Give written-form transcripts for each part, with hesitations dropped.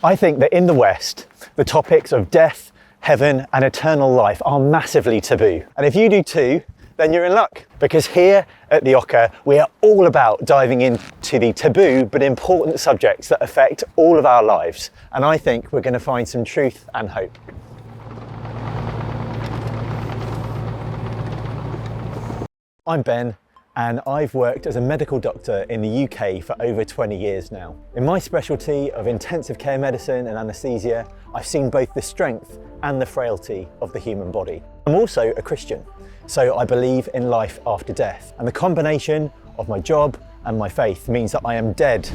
I think that in the West, the topics of death, heaven and eternal life are massively taboo. And if you do too, then you're in luck. Because here at the OCCA, we are all about diving into the taboo but important subjects that affect all of our lives. And I think we're going to find some truth and hope. I'm Ben, and I've worked as a medical doctor in the UK for over 20 years now. In my specialty of intensive care medicine and anaesthesia, I've seen both the strength and the frailty of the human body. I'm also a Christian, so I believe in life after death. And the combination of my job and my faith means that I am dead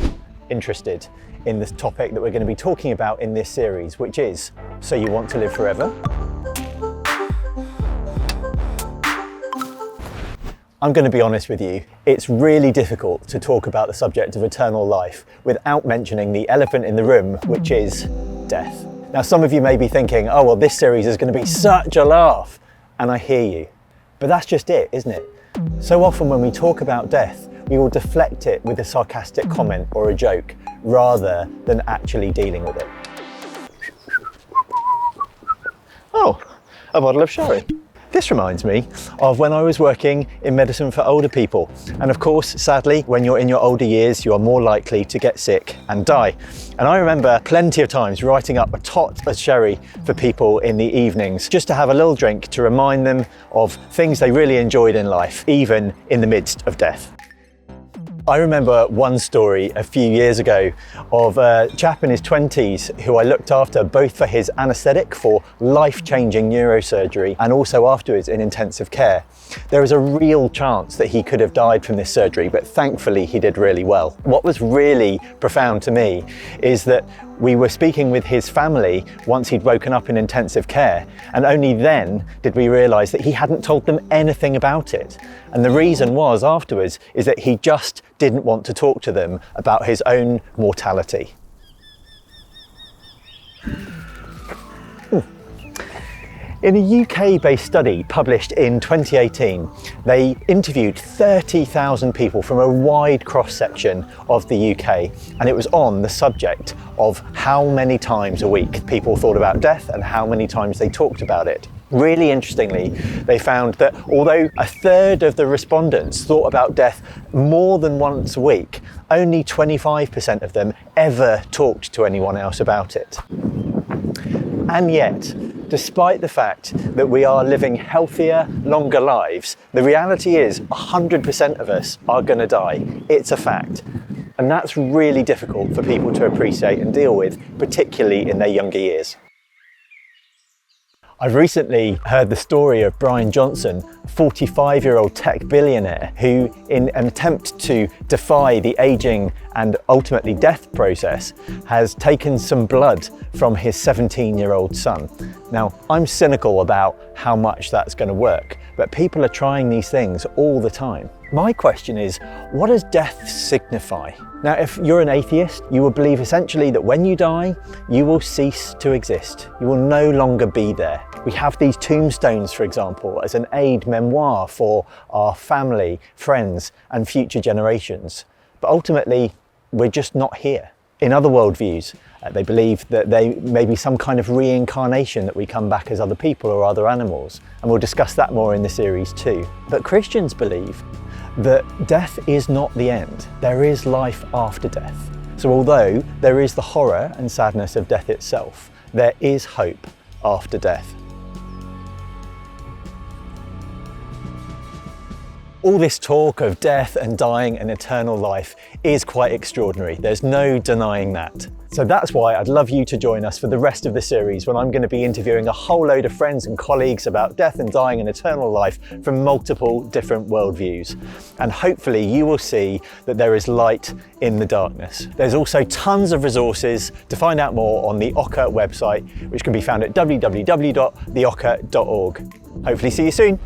interested in this topic that we're going to be talking about in this series, which is, so you want to live forever? I'm going to be honest with you, it's really difficult to talk about the subject of eternal life without mentioning the elephant in the room, which is death. Now, some of you may be thinking, oh, well, this series is going to be such a laugh, and I hear you. But that's just it, isn't it? So often when we talk about death, we will deflect it with a sarcastic comment or a joke, rather than actually dealing with it. Oh, a bottle of sherry. This reminds me of when I was working in medicine for older people. And of course, sadly, when you're in your older years, you are more likely to get sick and die. And I remember plenty of times writing up a tot of sherry for people in the evenings, just to have a little drink to remind them of things they really enjoyed in life, even in the midst of death. I remember one story a few years ago of a chap in his 20s who I looked after both for his anaesthetic for life-changing neurosurgery and also afterwards in intensive care. There was a real chance that he could have died from this surgery, but thankfully he did really well. What was really profound to me is that we were speaking with his family once he'd woken up in intensive care, and only then did we realise that he hadn't told them anything about it. And the reason was afterwards is that he just didn't want to talk to them about his own mortality. In a UK-based study published in 2018, they interviewed 30,000 people from a wide cross-section of the UK, and it was on the subject of how many times a week people thought about death and how many times they talked about it. Really interestingly, they found that although a third of the respondents thought about death more than once a week, only 25% of them ever talked to anyone else about it. And yet, despite the fact that we are living healthier, longer lives, the reality is 100% of us are going to die. It's a fact. And that's really difficult for people to appreciate and deal with, particularly in their younger years. I've recently heard the story of Brian Johnson, a 45-year-old tech billionaire who, in an attempt to defy the aging and ultimately death process, has taken some blood from his 17-year-old son. Now, I'm cynical about how much that's going to work, but people are trying these things all the time. My question is, what does death signify? Now, if you're an atheist, you will believe essentially that when you die, you will cease to exist. You will no longer be there. We have these tombstones, for example, as an aid memoir for our family, friends, and future generations. But ultimately, we're just not here. In other worldviews, they believe that there may be some kind of reincarnation, that we come back as other people or other animals. And we'll discuss that more in the series too. But Christians believe that death is not the end. There is life after death. So although there is the horror and sadness of death itself, there is hope after death. All this talk of death and dying and eternal life is quite extraordinary. There's no denying that. So that's why I'd love you to join us for the rest of the series, when I'm going to be interviewing a whole load of friends and colleagues about death and dying and eternal life from multiple different worldviews. And hopefully you will see that there is light in the darkness. There's also tons of resources to find out more on the OCCA website, which can be found at www.theocca.org. Hopefully see you soon.